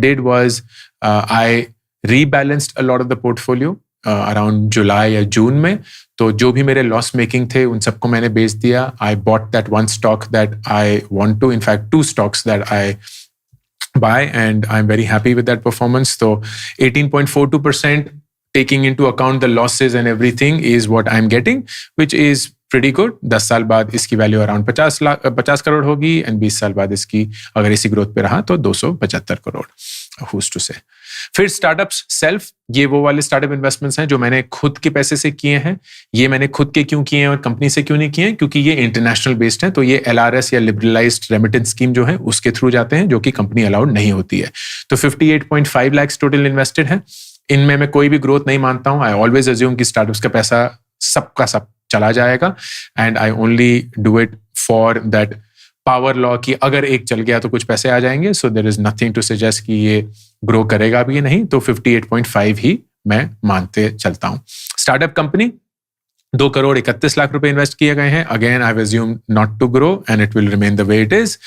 did was I rebalanced a lot of the portfolio around July या June में. तो जो भी मेरे लॉस मेकिंग थे उन सबको मैंने बेच दिया. I bought that one stock that I want to, in fact 2 stocks that I buy, and I'm very happy with that performance. So 18.42% taking into account the losses and everything is what I'm getting, which is pretty good. 10 साल बाद इसकी value around 50 crore होगी, and 20 साल बाद इसकी अगर इसी growth पे रहा तो 275 करोड़. Who's to say? फिर स्टार्टअप्स सेल्फ, ये वो वाले स्टार्टअप इन्वेस्टमेंट्स हैं जो मैंने खुद के पैसे से किए हैं. ये मैंने खुद के क्यों किए हैं और कंपनी से क्यों नहीं किए हैं? क्योंकि ये इंटरनेशनल बेस्ड है. तो ये LRS या लिबरलाइज्ड रेमिटेंस स्कीम जो है उसके थ्रू जाते हैं, जो कि कंपनी अलाउड नहीं होती है. तो 58.5 लाख टोटल इन्वेस्टेड है. इनमें मैं कोई भी ग्रोथ नहीं मानता हूं. आई ऑलवेज अज्यूम कि स्टार्टअप्स का पैसा सबका सब चला जाएगा, and I only do it for that power law कि अगर एक चल गया तो कुछ पैसे आ जाएंगे. So there is nothing to suggest कि ये ग्रो करेगा भी नहीं. तो 58.5 ही मैं मानते चलता हूं. स्टार्टअप कंपनी 2 करोड़ 31 लाख रुपए इन्वेस्ट किए गए हैं. Again I assume not to grow and it will remain the way it is.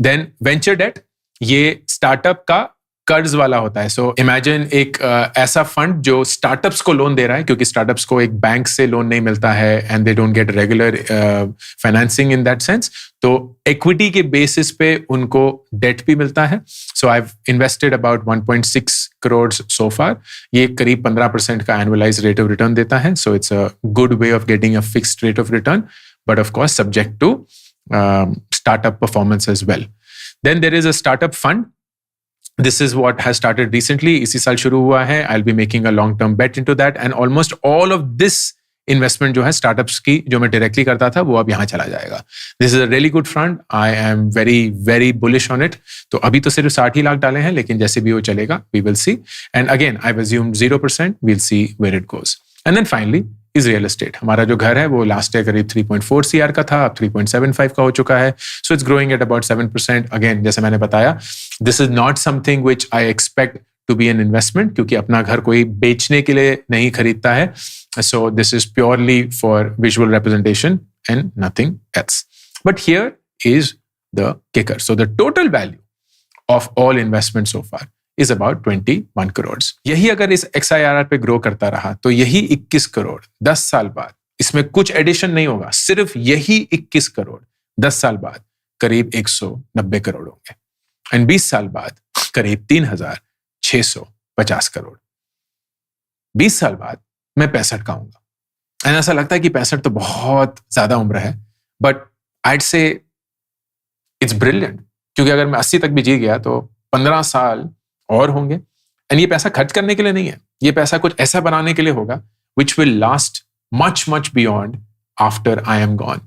Then venture debt, ये स्टार्टअप का कर्ज वाला होता है. सो इमेजिन एक ऐसा फंड जो स्टार्टअप्स को लोन दे रहा है, क्योंकि स्टार्टअप्स को एक बैंक से लोन नहीं मिलता है and they don't get regular financing in that sense. तो इक्विटी के बेसिस पे उनको डेट भी मिलता है. So I have invested about 1.6 crore so far. ये करीब 15% का एनुअलाइज रेट ऑफ रिटर्न देता है. So it's a good way of getting a fixed rate of return, but of course subject to startup performance as well. Then there is a startup fund. This is what has started recently. इसी साल शुरू हुआ है. I'll be making a long-term bet into that, and almost all of this investment जो है startups की जो मैं directly करता था वो अब यहाँ चला जाएगा. This is a really good fund. I am very very bullish on it. तो अभी तो सिर्फ 60 ही लाख डाले हैं, लेकिन जैसे भी वो चलेगा we will see. And again I've assumed 0%. We'll see where it goes. And then finally is real estate. हमारा जो घर है वो लास्ट ईयर करीब 3.4 CR का था, अब 3.75 का हो चुका है. So it's growing at about 7%. Again जैसे मैंने बताया, this is not something which I expect to be an investment, क्योंकि अपना घर कोई बेचने के लिए नहीं खरीदता है. So this is purely for visual representation and nothing else. But here is the kicker. So the total value of all investments so far is about 21 crore. यही अगर इस XIRR पे ग्रो करता रहा तो यही 21 करोड़ 10 साल बाद, इसमें कुछ एडिशन नहीं होगा, सिर्फ यही 21 करोड़ 10 साल बाद करीब 190 करोड़ होंगे, एंड 20 साल बाद करीब 3650 करोड़. 20 साल बाद मैं 65 का हूंगा. एंड ऐसा लगता है कि 65 तो बहुत ज्यादा उम्र है, but I'd say it's brilliant, क्योंकि अगर मैं 80 तक भी जी गया तो 15 साल और होंगे. एंड ये पैसा खर्च करने के लिए नहीं है, ये पैसा कुछ ऐसा बनाने के लिए होगा which will last much much beyond after I am gone.